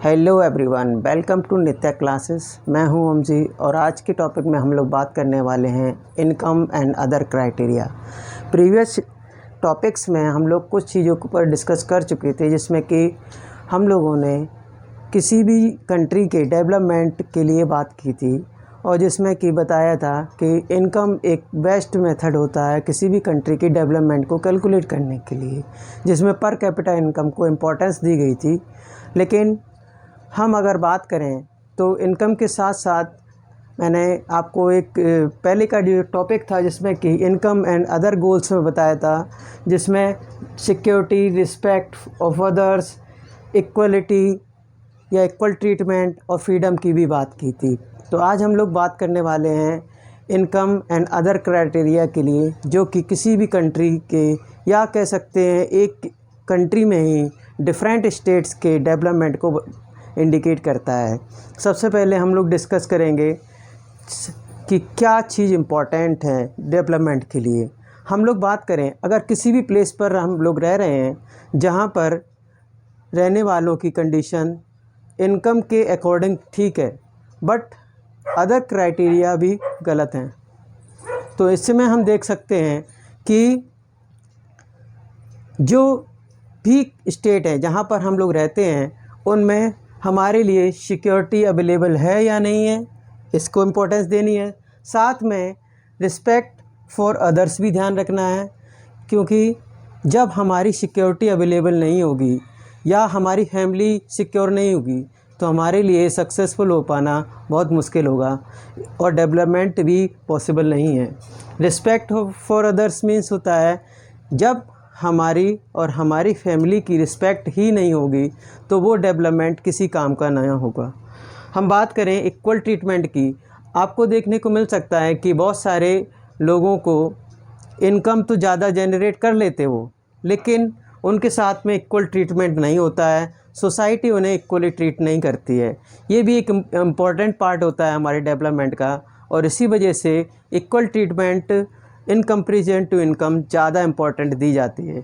Hello everyone, welcome to Nitya classes. मैं हूं ओमजी और आज के टॉपिक में हम लोग बात करने वाले हैं income and other criteria. Previous topics में हम लोग कुछ चीज़ों के ऊपर डिस्कस कर चुके थे, जिसमें कि हम लोगों ने किसी भी कंट्री के डेवलपमेंट के लिए बात की थी और जिसमें कि बताया था कि इनकम एक बेस्ट मेथड होता है किसी भी कंट्री की डेवलपमेंट को कैलकुलेट करने के लिए, जिसमें पर कैपिटा इनकम को इम्पोर्टेंस दी गई थी। लेकिन हम अगर बात करें तो इनकम के साथ साथ मैंने आपको एक पहले का जो टॉपिक था जिसमें कि इनकम एंड अदर गोल्स में बताया था, जिसमें security, respect of others, equality या इक्वल ट्रीटमेंट और फ्रीडम की भी बात की थी। तो आज हम लोग बात करने वाले हैं इनकम एंड अदर क्राइटेरिया के लिए, जो कि किसी भी कंट्री के या कह सकते हैं एक कंट्री में ही डिफरेंट स्टेट्स के डेवलपमेंट को इंडिकेट करता है। सबसे पहले हम लोग डिस्कस करेंगे कि क्या चीज़ इम्पॉर्टेंट है डेवलपमेंट के लिए। हम लोग बात करें, अगर किसी भी प्लेस पर हम लोग रह रहे हैं जहाँ पर रहने वालों की कंडीशन इनकम के अकॉर्डिंग ठीक है, बट अदर क्राइटेरिया भी गलत हैं, तो इसमें हम देख सकते हैं कि जो भी स्टेट है जहाँ पर हम लोग रहते हैं उनमें हमारे लिए सिक्योरिटी अवेलेबल है या नहीं है, इसको इम्पोर्टेंस देनी है। साथ में रिस्पेक्ट फॉर अदर्स भी ध्यान रखना है, क्योंकि जब हमारी सिक्योरिटी अवेलेबल नहीं होगी या हमारी फैमिली सिक्योर नहीं होगी तो हमारे लिए सक्सेसफुल हो पाना बहुत मुश्किल होगा और डेवलपमेंट भी पॉसिबल नहीं है। रिस्पेक्ट फॉर अदर्स मीन्स होता है जब हमारी और हमारी फैमिली की रिस्पेक्ट ही नहीं होगी तो वो डेवलपमेंट किसी काम का नहीं होगा। हम बात करें इक्वल ट्रीटमेंट की, आपको देखने को मिल सकता है कि बहुत सारे लोगों को इनकम तो ज़्यादा जनरेट कर लेते वो, लेकिन उनके साथ में इक्वल ट्रीटमेंट नहीं होता है, सोसाइटी उन्हें इक्वली ट्रीट नहीं करती है। ये भी एक इम्पॉर्टेंट पार्ट होता है हमारे डेवलपमेंट का, और इसी वजह से equal treatment in comparison to income ज़्यादा इम्पॉर्टेंट दी जाती है।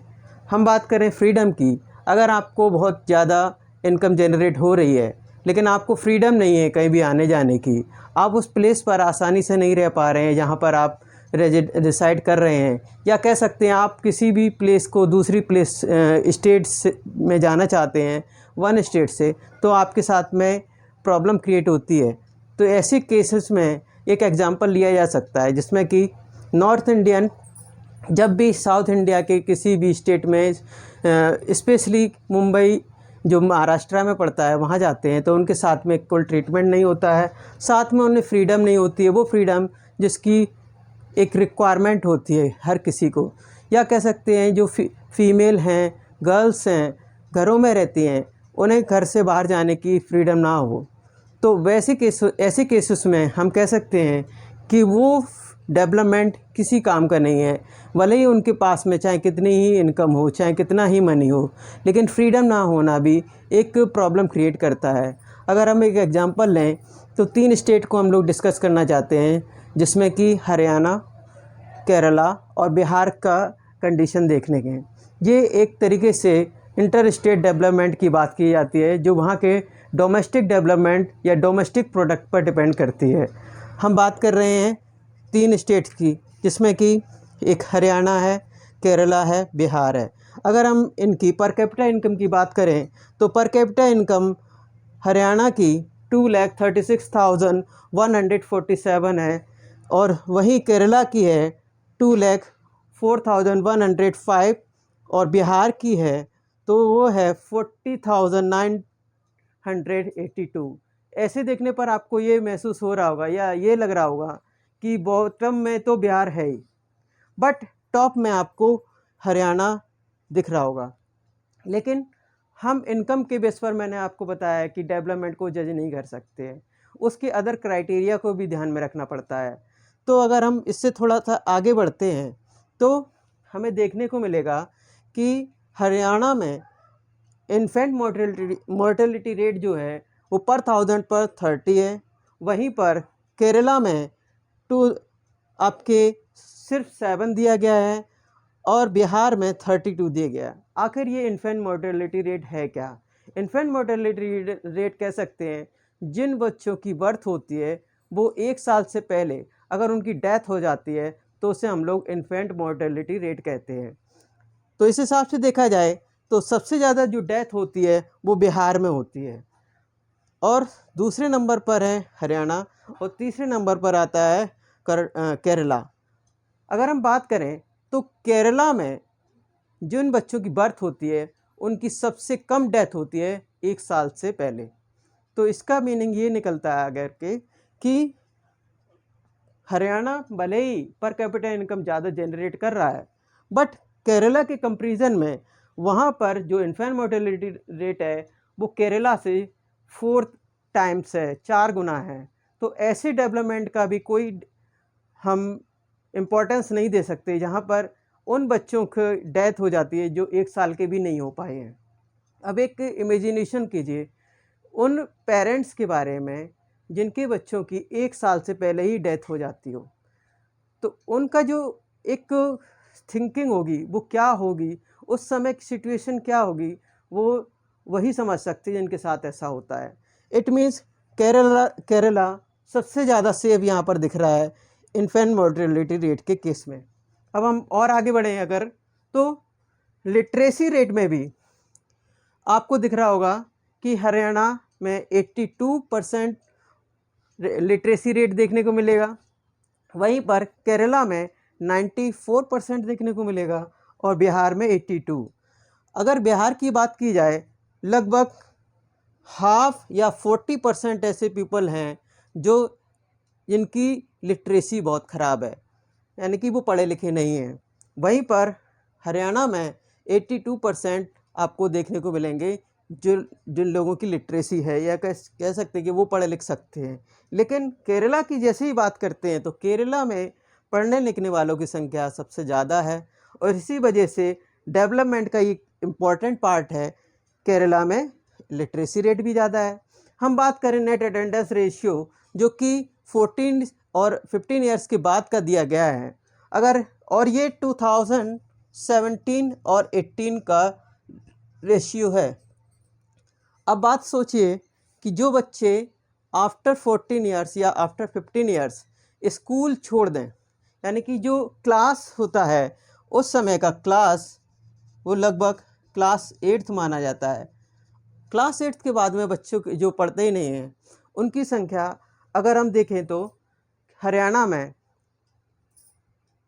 हम बात करें फ्रीडम की, अगर आपको बहुत ज़्यादा इनकम जनरेट हो रही है लेकिन आपको फ्रीडम नहीं है कहीं भी आने जाने की, आप उस प्लेस पर आसानी से नहीं रह पा रहे हैं जहाँ पर आप रिसाइड कर रहे हैं, या कह सकते हैं आप किसी भी प्लेस को दूसरी प्लेस स्टेट्स में जाना चाहते हैं वन स्टेट से, तो आपके साथ में प्रॉब्लम क्रिएट होती है। तो ऐसे केसेस में एक एग्जांपल लिया जा सकता है जिसमें कि नॉर्थ इंडियन जब भी साउथ इंडिया के किसी भी स्टेट में स्पेशली मुंबई जो महाराष्ट्र में पड़ता है वहाँ जाते हैं तो उनके साथ में इक्वल ट्रीटमेंट नहीं होता है, साथ में उन्हें फ्रीडम नहीं होती है, वो फ्रीडम जिसकी एक रिक्वायरमेंट होती है हर किसी को, या कह सकते हैं जो फीमेल हैं, गर्ल्स हैं, घरों में रहती हैं, उन्हें घर से बाहर जाने की फ्रीडम ना हो, तो ऐसे केसेस में हम कह सकते हैं कि वो डेवलपमेंट किसी काम का नहीं है। भले ही उनके पास में चाहे कितनी ही इनकम हो, चाहे कितना ही मनी हो, लेकिन फ्रीडम ना होना भी एक प्रॉब्लम क्रिएट करता है। अगर हम एक एग्जांपल लें तो 3 स्टेट को हम लोग डिस्कस करना चाहते हैं, जिसमें कि हरियाणा, केरला और बिहार का कंडीशन देखने के। ये एक तरीके से इंटर स्टेट डेवलपमेंट की बात की जाती है, जो वहाँ के डोमेस्टिक डेवलपमेंट या डोमेस्टिक प्रोडक्ट पर डिपेंड करती है। हम बात कर रहे हैं 3 स्टेट्स की, जिसमें कि एक हरियाणा है, केरला है, बिहार है। अगर हम इनकी पर कैपिटा इनकम की बात करें तो पर कैपिटा इनकम हरियाणा की 2,36,147 है और वहीं केरला की है 2,04,105 और बिहार की है तो वो है 40,982। ऐसे देखने पर आपको ये महसूस हो रहा होगा या ये लग रहा होगा कि बॉटम में तो बिहार है ही, बट टॉप में आपको हरियाणा दिख रहा होगा। लेकिन हम इनकम के बेस पर मैंने आपको बताया कि डेवलपमेंट को जज नहीं कर सकते हैं, उसके अदर क्राइटेरिया को भी ध्यान में रखना पड़ता है। तो अगर हम इससे थोड़ा सा आगे बढ़ते हैं तो हमें देखने को मिलेगा कि हरियाणा में इन्फेंट मोर्टेलिटी रेट जो है वो पर 1000 पर 30 है, वहीं पर केरला में आपके सिर्फ 7 दिया गया है और बिहार में 32 दिया गया है। आखिर ये इन्फेंट मोर्टेलिटी रेट है क्या? इन्फेंट मोर्टेलिटी रेट कह सकते हैं जिन बच्चों की बर्थ होती है वो 1 साल से पहले अगर उनकी डेथ हो जाती है तो उसे हम लोग इन्फेंट मोर्टेलिटी रेट कहते हैं। तो इस हिसाब से देखा जाए तो सबसे ज़्यादा जो डेथ होती है वो बिहार में होती है, और दूसरे नंबर पर है हरियाणा, और तीसरे नंबर पर आता है केरला। अगर हम बात करें तो केरला में जिन बच्चों की बर्थ होती है उनकी सबसे कम डेथ होती है 1 साल से पहले। तो इसका मीनिंग ये निकलता है अगर कि हरियाणा भले ही पर कैपिटा इनकम ज़्यादा जनरेट कर रहा है, बट केरला के कंपैरिजन में वहाँ पर जो इन्फेंट मोर्टेलिटी रेट है वो केरला से 4 टाइम्स है, 4 गुना है। तो ऐसे डेवलपमेंट का भी कोई हम इम्पोर्टेंस नहीं दे सकते जहाँ पर उन बच्चों की डेथ हो जाती है जो 1 साल के भी नहीं हो पाए हैं। अब एक इमेजिनेशन कीजिए उन पेरेंट्स के बारे में जिनके बच्चों की 1 साल से पहले ही डेथ हो जाती हो, तो उनका जो एक थिंकिंग होगी वो क्या होगी, उस समय की सिचुएशन क्या होगी, वो वही समझ सकते हैं जिनके साथ ऐसा होता है। इट मीन्स केरला सबसे ज़्यादा सेव यहाँ पर दिख रहा है इन्फेंट मोर्टेलिटी रेट के केस में। अब हम और आगे बढ़ें अगर, तो लिटरेसी रेट में भी आपको दिख रहा होगा कि हरियाणा में 82% लिटरेसी रेट देखने को मिलेगा, वहीं पर केरला में 94% देखने को मिलेगा और बिहार में 82। अगर बिहार की बात की जाए लगभग हाफ या 40% ऐसे पीपल हैं जो जिनकी लिटरेसी बहुत ख़राब है, यानी कि वो पढ़े लिखे नहीं हैं। वहीं पर हरियाणा में 82% आपको देखने को मिलेंगे जिन लोगों की लिटरेसी है या कह सकते हैं कि वो पढ़े लिख सकते हैं। लेकिन केरला की जैसे ही बात करते हैं तो केरला में पढ़ने लिखने वालों की संख्या सबसे ज़्यादा है, और इसी वजह से डेवलपमेंट का एक इम्पॉर्टेंट पार्ट है केरला में लिटरेसी रेट भी ज़्यादा है। हम बात करें नेट अटेंडेंस रेशियो जो कि 14 और 15 ईयर्स के बाद का दिया गया है, अगर और ये 2017 और 18 का रेशियो है। अब बात सोचिए कि जो बच्चे आफ्टर 14 ईयर्स या आफ्टर 15 ईयर्स स्कूल छोड़ दें, यानी कि जो क्लास होता है उस समय का क्लास वो लगभग क्लास 8th माना जाता है। क्लास 8th के बाद में बच्चों जो पढ़ते ही नहीं हैं उनकी संख्या अगर हम देखें तो हरियाणा में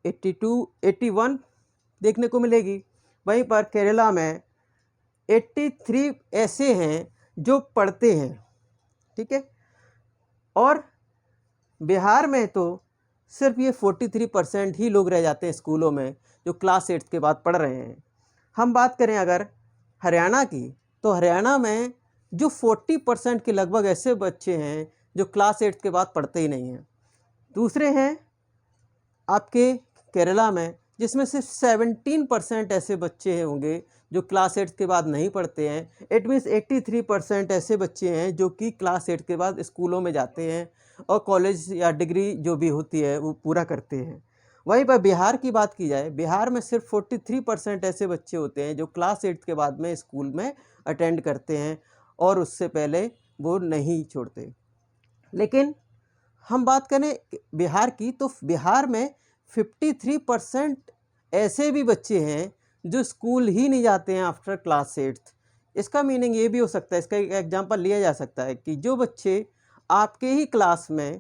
81 देखने को मिलेगी, वहीं पर केरला में 83 ऐसे हैं जो पढ़ते हैं, ठीक है। और बिहार में तो सिर्फ ये 43% ही लोग रह जाते हैं स्कूलों में जो क्लास 8th के बाद पढ़ रहे हैं। हम बात करें अगर हरियाणा की तो हरियाणा में जो 40% के लगभग ऐसे बच्चे हैं जो क्लास 8th के बाद पढ़ते ही नहीं हैं। दूसरे हैं आपके केरला में जिसमें सिर्फ 17% ऐसे बच्चे होंगे जो क्लास 8th के बाद नहीं पढ़ते हैं। इट मीन्स 83% ऐसे बच्चे हैं जो कि क्लास 8 के बाद स्कूलों में जाते हैं और कॉलेज या डिग्री जो भी होती है वो पूरा करते हैं। वहीं पर बिहार की बात की जाए, बिहार में सिर्फ 43% ऐसे बच्चे होते हैं जो क्लास 8 के बाद में स्कूल में अटेंड करते हैं और उससे पहले वो नहीं छोड़ते। लेकिन हम बात करें बिहार की तो बिहार में 53% ऐसे भी बच्चे हैं जो स्कूल ही नहीं जाते हैं आफ्टर क्लास 8th। इसका मीनिंग ये भी हो सकता है, इसका एक एग्जांपल लिया जा सकता है कि जो बच्चे आपके ही क्लास में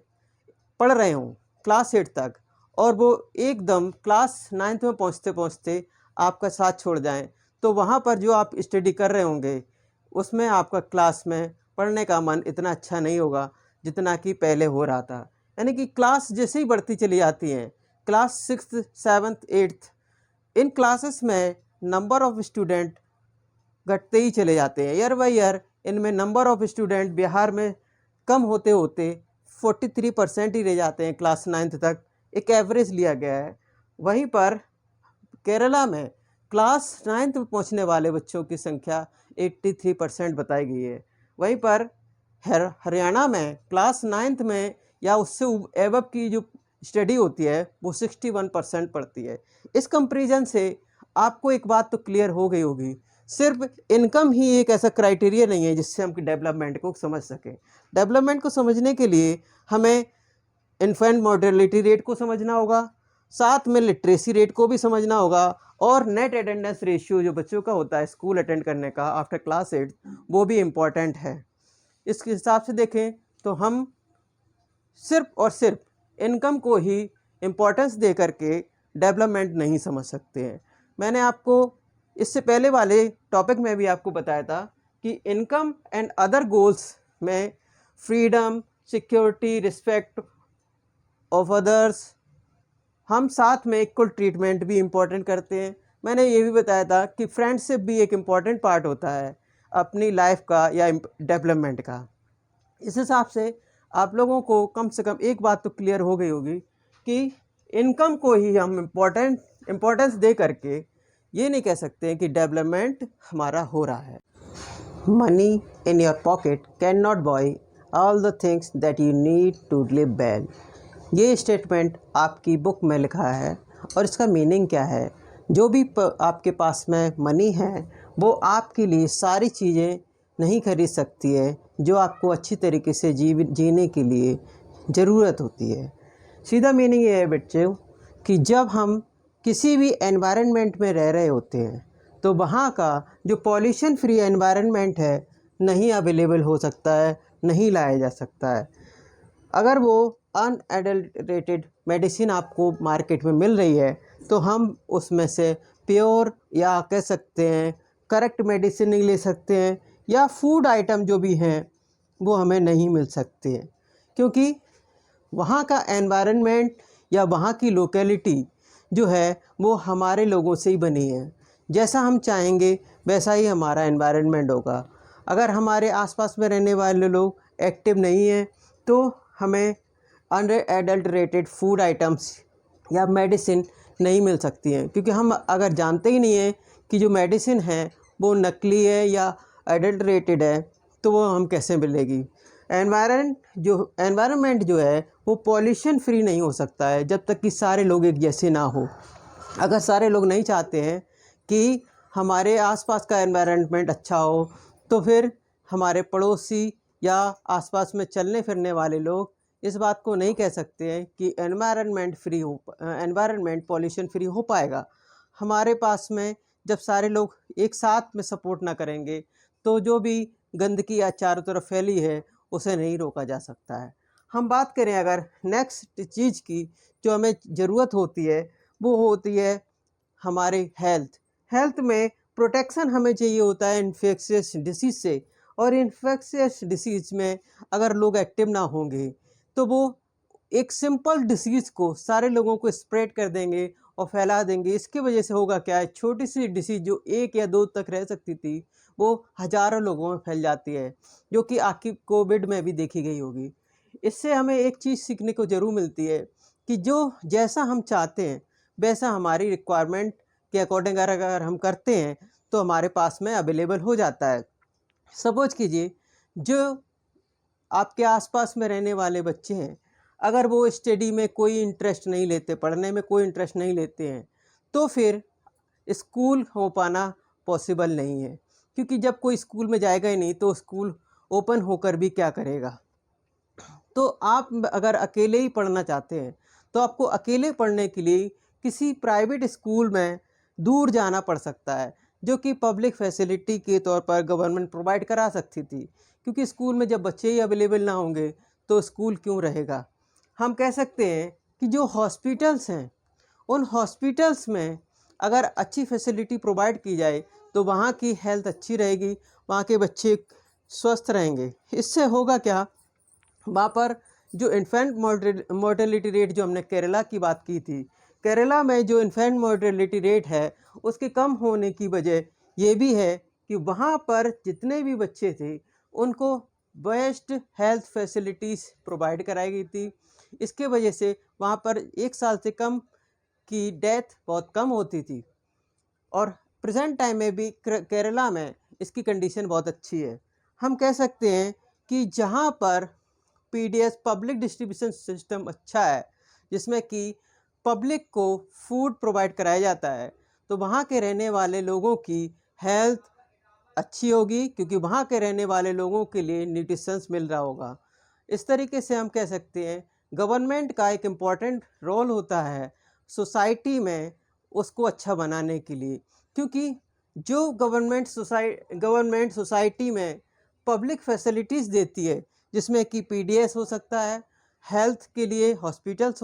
पढ़ रहे हों क्लास 8 तक और वो एकदम क्लास 9th में पहुंचते पहुंचते आपका साथ छोड़ जाएं, तो वहाँ पर जो आप स्टडी कर रहे होंगे उसमें आपका क्लास में पढ़ने का मन इतना अच्छा नहीं होगा जितना कि पहले हो रहा था। यानी कि क्लास जैसे ही बढ़ती चली जाती हैं, क्लास 6th 7th 8th इन क्लासेस में नंबर ऑफ़ स्टूडेंट घटते ही चले जाते हैं। ईयर बाई ईयर इनमें नंबर ऑफ़ स्टूडेंट बिहार में कम होते होते 43% ही रह जाते हैं क्लास 9th तक, एक एवरेज लिया गया है। वहीं पर केरला में क्लास 9th में पहुंचने वाले बच्चों की संख्या 83% बताई गई है। वहीं पर हरियाणा में क्लास 9th में या उससे एबव की जो स्टडी होती है वो 61% पड़ती है। इस कंपैरिजन से आपको एक बात तो क्लियर हो गई होगी, सिर्फ इनकम ही एक ऐसा क्राइटेरिया नहीं है जिससे हम डेवलपमेंट को समझ सकें। डेवलपमेंट को समझने के लिए हमें इन्फेंट मोर्टेलिटी रेट को समझना होगा, साथ में लिटरेसी रेट को भी समझना होगा, और नेट अटेंडेंस रेशियो जो बच्चों का होता है स्कूल अटेंड करने का आफ्टर क्लास 8, वो भी इम्पॉर्टेंट है। इसके हिसाब से देखें तो हम सिर्फ और सिर्फ इनकम को ही इम्पोर्टेंस दे करके डेवलपमेंट नहीं समझ सकते हैं। मैंने आपको इससे पहले वाले टॉपिक में भी आपको बताया था कि इनकम एंड अदर गोल्स में freedom, security, respect of others, हम साथ में इक्वल ट्रीटमेंट भी इम्पोर्टेंट करते हैं। मैंने ये भी बताया था कि फ्रेंडशिप भी एक इम्पॉर्टेंट पार्ट होता है अपनी लाइफ का या डेवलपमेंट का। इस हिसाब से आप लोगों को कम से कम एक बात तो क्लियर हो गई होगी कि इनकम को ही हम इम्पोर्टेंस दे करके ये नहीं कह सकते कि डेवलपमेंट हमारा हो रहा है। Money in your pocket can not buy all the things that you need to live well. ये स्टेटमेंट आपकी बुक में लिखा है और इसका मीनिंग क्या है? जो भी आपके पास में मनी है वो आपके लिए सारी चीज़ें नहीं खरीद सकती है जो आपको अच्छी तरीके से जीने के लिए ज़रूरत होती है। सीधा मीनिंग ये है बच्चों कि जब हम किसी भी एनवायरनमेंट में रह रहे होते हैं तो वहाँ का जो पॉल्यूशन फ्री एनवायरनमेंट है नहीं अवेलेबल हो सकता है, नहीं लाया जा सकता है। अगर वो अनएडल्टरेटेड मेडिसिन आपको मार्केट में मिल रही है तो हम उसमें से प्योर या कह सकते हैं करेक्ट मेडिसिन नहीं ले सकते हैं, या फूड आइटम जो भी हैं वो हमें नहीं मिल सकते हैं, क्योंकि वहाँ का एनवायरनमेंट या वहाँ की लोकेलिटी जो है वो हमारे लोगों से ही बनी है। जैसा हम चाहेंगे वैसा ही हमारा एनवायरनमेंट होगा। अगर हमारे आसपास में रहने वाले लोग एक्टिव नहीं हैं तो हमें अनएडल्टरेटेड फूड आइटम्स या मेडिसिन नहीं मिल सकती हैं, क्योंकि हम अगर जानते ही नहीं हैं कि जो मेडिसिन है वो नकली है या एडल्टरेटेड है तो वो हम कैसे मिलेगी। एनवायरनमेंट जो है वो पॉल्यूशन फ्री नहीं हो सकता है जब तक कि सारे लोग एक जैसे ना हो। अगर सारे लोग नहीं चाहते हैं कि हमारे आसपास का एनवायरनमेंट अच्छा हो तो फिर हमारे पड़ोसी या आसपास में चलने फिरने वाले लोग इस बात को नहीं कह सकते हैं कि एनवायरनमेंट पॉल्यूशन फ्री हो पाएगा। हमारे पास में जब सारे लोग एक साथ में सपोर्ट ना करेंगे तो जो भी गंदगी या चारों तरफ फैली है उसे नहीं रोका जा सकता है। हम बात करें अगर नेक्स्ट चीज़ की जो हमें ज़रूरत होती है वो होती है हमारे हेल्थ में प्रोटेक्शन हमें चाहिए होता है इन्फेक्शियस डिसीज़ से, और इन्फेक्शियस डिसीज़ में अगर लोग एक्टिव ना होंगे तो वो एक सिंपल डिसीज़ को सारे लोगों को स्प्रेड कर देंगे और फैला देंगे। इसकी वजह से होगा क्या है, छोटी सी डिसीज़ जो 1 या 2 तक रह सकती थी वो हज़ारों लोगों में फैल जाती है, जो कि आपकी कोविड में भी देखी गई होगी। इससे हमें एक चीज़ सीखने को ज़रूर मिलती है कि जो जैसा हम चाहते हैं वैसा हमारी रिक्वायरमेंट के अकॉर्डिंग अगर हम करते हैं तो हमारे पास में अवेलेबल हो जाता है। सपोज कीजिए जो आपके आसपास में रहने वाले बच्चे हैं, अगर वो स्टडी में कोई इंटरेस्ट नहीं लेते, पढ़ने में कोई इंटरेस्ट नहीं लेते हैं, तो फिर स्कूल हो पाना पॉसिबल नहीं है, क्योंकि जब कोई स्कूल में जाएगा ही नहीं तो स्कूल ओपन होकर भी क्या करेगा। तो आप अगर अकेले ही पढ़ना चाहते हैं तो आपको अकेले पढ़ने के लिए किसी प्राइवेट स्कूल में दूर जाना पड़ सकता है, जो कि पब्लिक फैसिलिटी के तौर पर गवर्नमेंट प्रोवाइड करा सकती थी, क्योंकि स्कूल में जब बच्चे ही अवेलेबल ना होंगे तो स्कूल क्यों रहेगा। हम कह सकते हैं कि जो हॉस्पिटल्स हैं उन हॉस्पिटल्स में अगर अच्छी फैसिलिटी प्रोवाइड की जाए तो वहाँ की हेल्थ अच्छी रहेगी, वहाँ के बच्चे स्वस्थ रहेंगे। इससे होगा क्या, वहाँ पर जो इन्फेंट मोर्टेलिटी रेट जो हमने केरला की बात की थी, केरला में जो इन्फेंट मोर्टेलिटी रेट है उसके कम होने की वजह ये भी है कि वहाँ पर जितने भी बच्चे थे उनको बेस्ट हेल्थ फैसिलिटीज़ प्रोवाइड कराई गई थी। इसके वजह से वहाँ पर 1 साल से कम की डेथ बहुत कम होती थी, और प्रेजेंट टाइम में भी केरला में इसकी कंडीशन बहुत अच्छी है। हम कह सकते हैं कि जहाँ पर पीडीएस पब्लिक डिस्ट्रीब्यूशन सिस्टम अच्छा है, जिसमें कि पब्लिक को फूड प्रोवाइड कराया जाता है, तो वहाँ के रहने वाले लोगों की हेल्थ अच्छी होगी, क्योंकि वहाँ के रहने वाले लोगों के लिए न्यूट्रिशंस मिल रहा होगा। इस तरीके से हम कह सकते हैं गवर्नमेंट का एक इम्पॉर्टेंट रोल होता है सोसाइटी में उसको अच्छा बनाने के लिए, क्योंकि जो गवर्नमेंट सोसाइटी में पब्लिक फैसिलिटीज़ देती है, जिसमें कि पीडीएस हो सकता है, हेल्थ के लिए हॉस्पिटल्स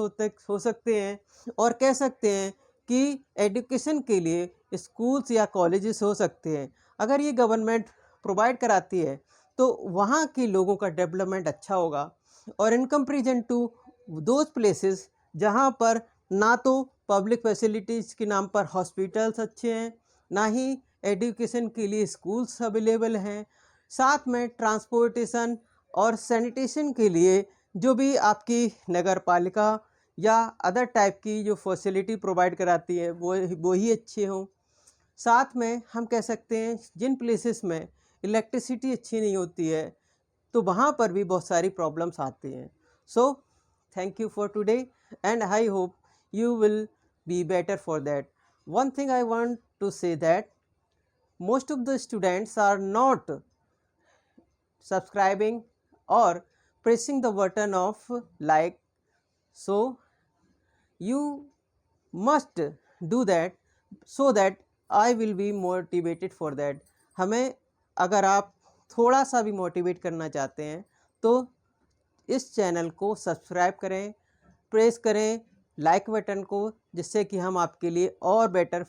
हो सकते हैं, और कह सकते हैं कि एजुकेशन के लिए स्कूल्स या कॉलेजेस हो सकते हैं। अगर ये गवर्नमेंट प्रोवाइड कराती है तो वहाँ के लोगों का डेवलपमेंट अच्छा होगा। और in comparison to those places जहाँ पर ना तो पब्लिक फैसिलिटीज़ के नाम पर हॉस्पिटल्स अच्छे हैं, ना ही एजुकेशन के लिए स्कूल्स अवेलेबल हैं, साथ में ट्रांसपोर्टेशन और सैनिटेशन के लिए जो भी आपकी नगर पालिका या अदर टाइप की जो फैसिलिटी प्रोवाइड कराती है वो ही अच्छे हों। साथ में हम कह सकते हैं जिन प्लेसेस में इलेक्ट्रिसिटी अच्छी नहीं होती है तो वहाँ पर भी बहुत सारी प्रॉब्लम्स आती हैं। So thank you for today and I hope you will be better for that. One thing I want to say that most of the students are not subscribing or pressing the button of like, so you must do that so that I will be motivated for that. हमें अगर आप थोड़ा सा भी motivate करना चाहते हैं तो इस चैनल को सब्सक्राइब करें, प्रेस करें लाइक बटन को, जिससे कि हम आपके लिए और बेटर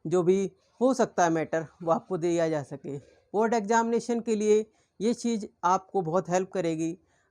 जो भी हो सकता है मैटर वो आपको दिया जा सके। बोर्ड एग्जामिनेशन के लिए ये चीज़ आपको बहुत हेल्प करेगी।